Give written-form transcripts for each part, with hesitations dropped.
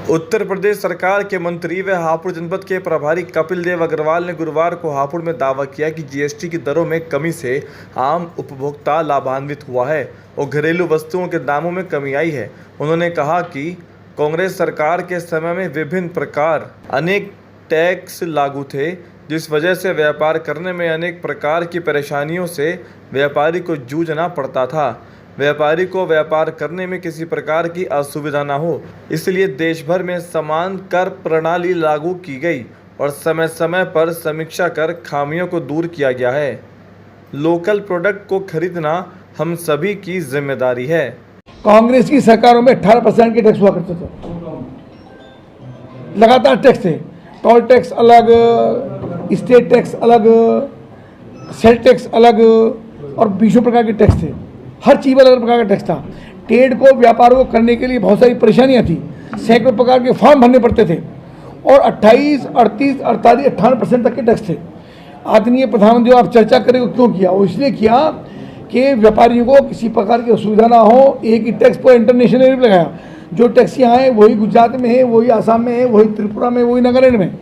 उत्तर प्रदेश सरकार के मंत्री व हापुड़ जनपद के प्रभारी कपिल देव अग्रवाल ने गुरुवार को हापुड़ में दावा किया कि जीएसटी की दरों में कमी से आम उपभोक्ता लाभान्वित हुआ है और घरेलू वस्तुओं के दामों में कमी आई है। उन्होंने कहा कि कांग्रेस सरकार के समय में विभिन्न प्रकार अनेक टैक्स लागू थे, जिस वजह से व्यापार करने में अनेक प्रकार की परेशानियों से व्यापारी को जूझना पड़ता था। व्यापारी को व्यापार करने में किसी प्रकार की असुविधा न हो, इसलिए देश भर में समान कर प्रणाली लागू की गई और समय समय पर समीक्षा कर खामियों को दूर किया गया है। लोकल प्रोडक्ट को खरीदना हम सभी की जिम्मेदारी है। कांग्रेस की सरकारों में 18% के टैक्स हुआ करते थे, लगातार टैक्स थे। टोल टैक्स अलग, स्टेट टैक्स अलग, सेल टैक्स अलग और 20 प्रकार के टैक्स थे। हर चीज़ में अलग प्रकार का टैक्स था। ट्रेड को, व्यापारों को करने के लिए बहुत सारी परेशानियां थी। सैकड़ों प्रकार के फॉर्म भरने पड़ते थे और 28, 38, 48, 58% तक के टैक्स थे। आदरणीय प्रधानमंत्री आप चर्चा करें क्यों किया? वो इसलिए किया कि व्यापारियों को किसी प्रकार की असुविधा ना हो। एक ही टैक्स पर इंटरनेशनल रेट लगाया। जो टैक्स यहाँ है वही गुजरात में है, वही आसाम में है, वही त्रिपुरा में, वही नागालैंड में।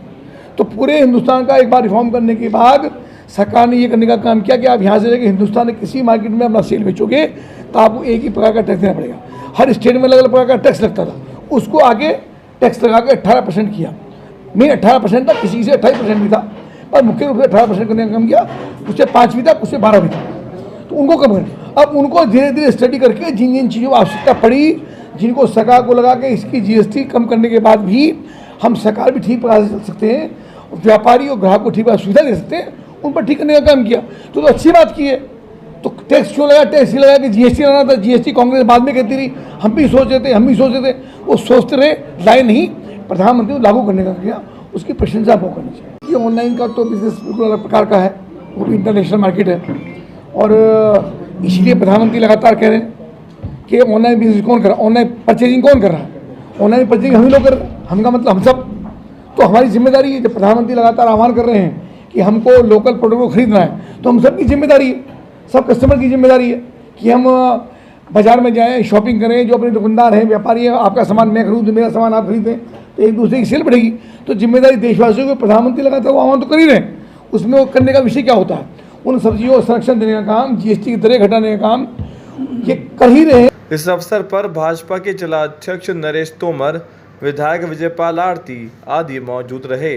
तो पूरे हिंदुस्तान का एक बार रिफॉर्म करने के बाद सरकार ने ये करने का काम किया कि आप यहाँ से लेकर हिंदुस्तान के किसी मार्केट में अपना सेल बेचोगे तो आपको एक ही प्रकार का टैक्स देना पड़ेगा। हर स्टेट में अलग अलग प्रकार का टैक्स लगता था, उसको आगे टैक्स लगा के 18% किया। मेन 18% था, किसी से 28% भी था, पर मुख्य रूप से 18% करने का काम किया। उससे 5 भी था, उससे 12 भी था, तो उनको कम कर। अब उनको धीरे धीरे स्टडी करके जिन जिन चीज़ों की आवश्यकता पड़ी, जिनको सरकार को लगा के इसकी जीएसटी कम करने के बाद भी हम सरकार भी ठीक प्रकार से चल सकते हैं, व्यापारी और ग्राहक को ठीक प्रकार सुविधा दे सकते हैं, उन पर ठीक करने का काम किया। तो अच्छी बात की है। तो टैक्स क्यों लगा? टैक्स ये लगा कि जीएसटी लाना था। जीएसटी कांग्रेस बाद में कहती रही, हम भी सोचते थे, वो सोचते रहे, लाए नहीं। प्रधानमंत्री को लागू करने का किया, उसकी प्रशंसा आपको करनी चाहिए। ये ऑनलाइन का तो बिजनेस बिल्कुल अलग प्रकार का है, वो भी इंटरनेशनल मार्केट है और इसलिए प्रधानमंत्री लगातार कह रहे हैं कि ऑनलाइन बिजनेस कौन कर रहा है, ऑनलाइन परचेजिंग कौन कर रहा है? ऑनलाइन परचेजिंग हम ही लोग कर रहे हैं। हम का मतलब हम सब। तो हमारी जिम्मेदारी है, जब प्रधानमंत्री लगातार आह्वान कर रहे हैं कि हमको लोकल प्रोडक्ट को खरीदना है, तो हम सबकी जिम्मेदारी है, सब कस्टमर की जिम्मेदारी है कि हम बाजार में जाएं, शॉपिंग करें। जो अपने दुकानदार हैं, व्यापारी हैं, आपका सामान मैं खरीदूँ, मेरा सामान आप खरीदें, तो एक दूसरे की सेल बढ़ेगी। तो जिम्मेदारी देशवासियों को प्रधानमंत्री लगातार वो आह्वान तो कर ही रहे हैं। उसमें वो करने का विषय क्या होता है? उन सब्जियों को संरक्षण देने का काम, जीएसटी की दरें घटाने का काम ये कर ही रहे हैं। इस अवसर पर भाजपा के जिला अध्यक्ष नरेश तोमर, विधायक विजयपाल आरती आदि मौजूद रहे।